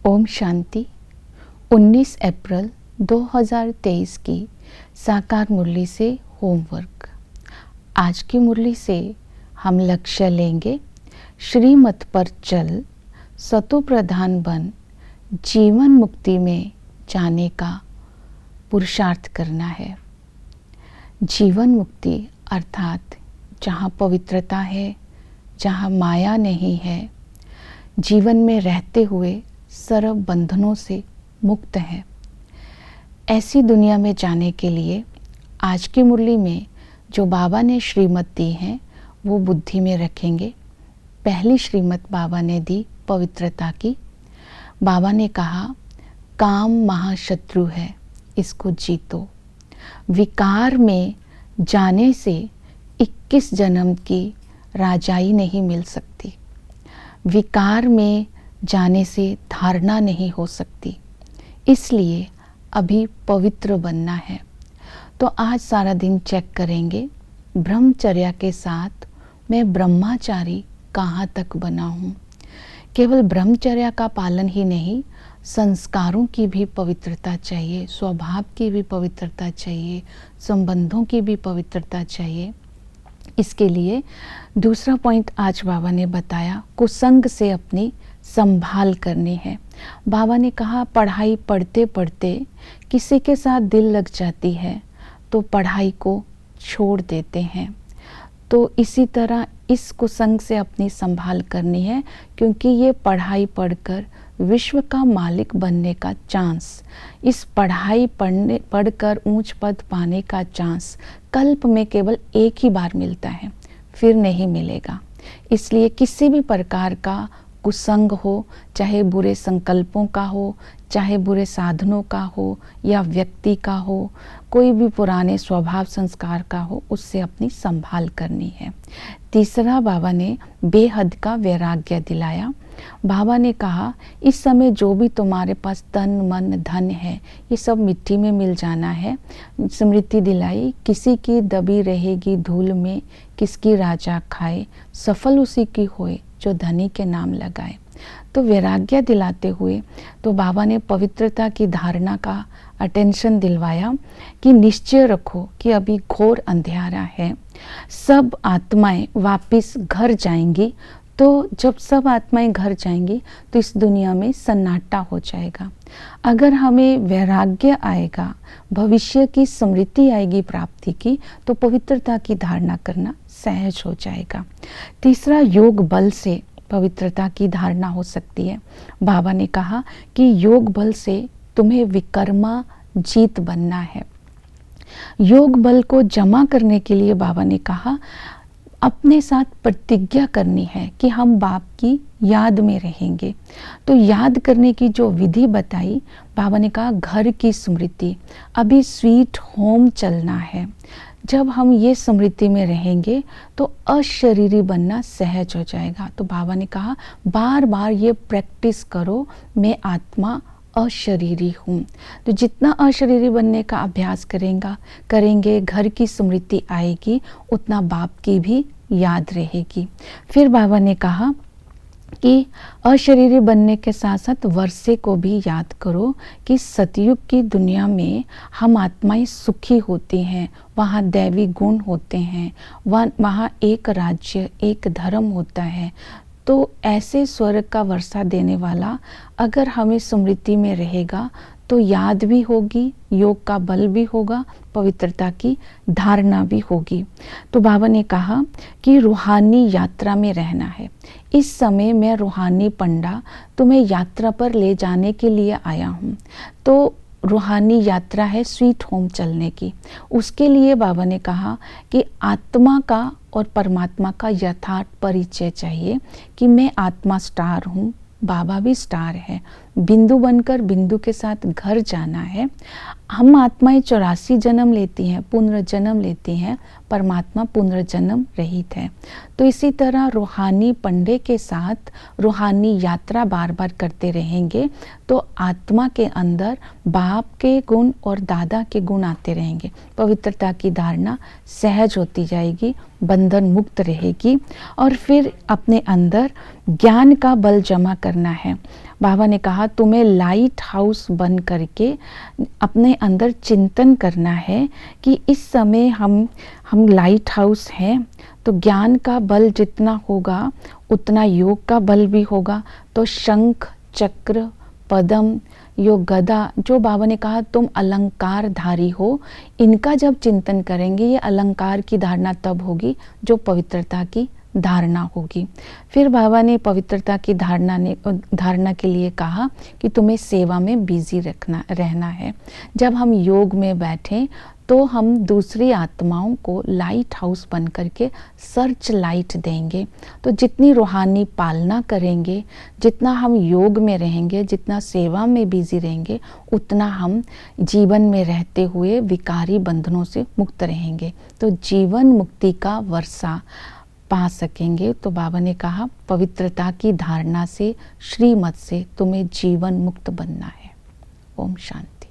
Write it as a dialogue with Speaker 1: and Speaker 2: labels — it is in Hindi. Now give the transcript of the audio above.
Speaker 1: ओम शांति। 19 अप्रैल 2023 की साकार मुरली से होमवर्क। आज की मुरली से हम लक्ष्य लेंगे, श्रीमत पर चल, सतो प्रधान बन, जीवन मुक्ति में जाने का पुरुषार्थ करना है। जीवन मुक्ति अर्थात जहाँ पवित्रता है, जहाँ माया नहीं है, जीवन में रहते हुए सर्व बंधनों से मुक्त है। ऐसी दुनिया में जाने के लिए आज की मुरली में जो बाबा ने श्रीमत दी है वो बुद्धि में रखेंगे। पहली श्रीमत बाबा ने दी पवित्रता की। बाबा ने कहा, काम महाशत्रु है, इसको जीतो। विकार में जाने से 21 जन्म की राजाई नहीं मिल सकती। विकार में जाने से धारणा नहीं हो सकती, इसलिए अभी पवित्र बनना है। तो आज सारा दिन चेक करेंगे, ब्रह्मचर्या के साथ मैं ब्रह्मचारी कहाँ तक बना हूँ। केवल ब्रह्मचर्या का पालन ही नहीं, संस्कारों की भी पवित्रता चाहिए, स्वभाव की भी पवित्रता चाहिए, संबंधों की भी पवित्रता चाहिए। इसके लिए दूसरा पॉइंट आज बाबा ने बताया, कुसंग से अपनी संभाल करनी है। बाबा ने कहा, पढ़ाई पढ़ते पढ़ते किसी के साथ दिल लग जाती है तो पढ़ाई को छोड़ देते हैं। तो इसी तरह इस कुसंग से अपनी संभाल करनी है, क्योंकि ये पढ़ाई पढ़कर विश्व का मालिक बनने का चांस, इस पढ़ाई पढ़कर ऊंच पद पाने का चांस कल्प में केवल एक ही बार मिलता है, फिर नहीं मिलेगा। इसलिए किसी भी प्रकार का कुसंग हो, चाहे बुरे संकल्पों का हो, चाहे बुरे साधनों का हो या व्यक्ति का हो, कोई भी पुराने स्वभाव संस्कार का हो, उससे अपनी संभाल करनी है। तीसरा बाबा ने बेहद का वैराग्य दिलाया। बाबा ने कहा, इस समय जो भी तुम्हारे पास तन मन धन है, ये सब मिट्टी में मिल जाना है। स्मृति दिलाई, किसी की दबी रहेगी धूल में, किसकी राजा खाए, सफल उसी की होए जो धनी के नाम लगाए। तो वैराग्य दिलाते हुए तो बाबा ने पवित्रता की धारणा का अटेंशन दिलवाया कि निश्चय रखो कि अभी घोर अंधेरा है, सब आत्माएं वापिस घर जाएंगी। तो जब सब आत्माएं घर जाएंगी तो इस दुनिया में सन्नाटा हो जाएगा। अगर हमें वैराग्य आएगा, भविष्य की स्मृति आएगी प्राप्ति की, तो पवित्रता की धारणा करना सहज हो जाएगा। तीसरा, योग बल से पवित्रता की धारणा हो सकती है। बाबा ने कहा कि योग बल से तुम्हें विकर्मा जीत बनना है। योग बल को जमा करने के लिए बाबा ने कहा, अपने साथ प्रतिज्ञा करनी है कि हम बाप की याद में रहेंगे। तो याद करने की जो विधि बताई, बाबा ने कहा घर की स्मृति, अभी स्वीट होम चलना है। जब हम ये स्मृति में रहेंगे तो अशरीरी बनना सहज हो जाएगा। तो बाबा ने कहा, बार बार ये प्रैक्टिस करो, मैं आत्मा अशरीरी हूँ। तो जितना अशरीरी बनने का अभ्यास करेंगे, घर की स्मृति आएगी, उतना बाप की भी याद रहेगी। फिर बाबा ने कहा कि अशरीरी बनने के साथ साथ वर्षे को भी याद करो कि सतयुग की दुनिया में हम आत्माएं सुखी होती हैं, वहाँ दैवी गुण होते हैं, वहाँ एक राज्य एक धर्म होता है। तो ऐसे स्वर्ग का वर्षा देने वाला अगर हमें स्मृति में रहेगा तो याद भी होगी, योग का बल भी होगा, पवित्रता की धारणा भी होगी। तो बाबा ने कहा कि रूहानी यात्रा में रहना है। इस समय मैं रूहानी पंडा तुम्हें यात्रा पर ले जाने के लिए आया हूँ। तो रूहानी यात्रा है स्वीट होम चलने की। उसके लिए बाबा ने कहा कि आत्मा का और परमात्मा का यथार्थ परिचय चाहिए कि मैं आत्मा स्टार हूँ, बाबा भी स्टार है, बिंदु बनकर बिंदु के साथ घर जाना है। हम आत्माएं 84 जन्म लेती हैं, पुनर्जन्म लेती हैं, परमात्मा पुनर्जन्म रहित है। तो इसी तरह रूहानी पंडे के साथ रूहानी यात्रा बार बार करते रहेंगे तो आत्मा के अंदर बाप के गुण और दादा के गुण आते रहेंगे। पवित्रता की धारणा सहज होती जाएगी, बंधन मुक्त रहेगी। और फिर अपने अंदर ज्ञान का बल जमा करना है। बाबा ने कहा तुम्हें लाइट हाउस बन करके अपने अंदर चिंतन करना है कि इस समय हम लाइट हाउस हैं, तो ज्ञान का बल जितना होगा उतना योग का बल भी होगा। तो शंख, चक्र, पद्म, यो गदा, जो बाबा ने कहा तुम अलंकारधारी हो, इनका जब चिंतन करेंगे, ये अलंकार की धारणा तब होगी जो पवित्रता की धारणा होगी। फिर बाबा ने पवित्रता की धारणा के लिए कहा कि तुम्हें सेवा में बिजी रहना है। जब हम योग में बैठें तो हम दूसरी आत्माओं को लाइट हाउस बन करके सर्च लाइट देंगे। तो जितनी रूहानी पालना करेंगे, जितना हम योग में रहेंगे, जितना सेवा में बिजी रहेंगे, उतना हम जीवन में रहते हुए विकारी बंधनों से मुक्त रहेंगे, तो जीवन मुक्ति का वर्षा पा सकेंगे। तो बाबा ने कहा पवित्रता की धारणा से, श्रीमत से तुम्हें जीवन मुक्त बनना है। ओम शांति।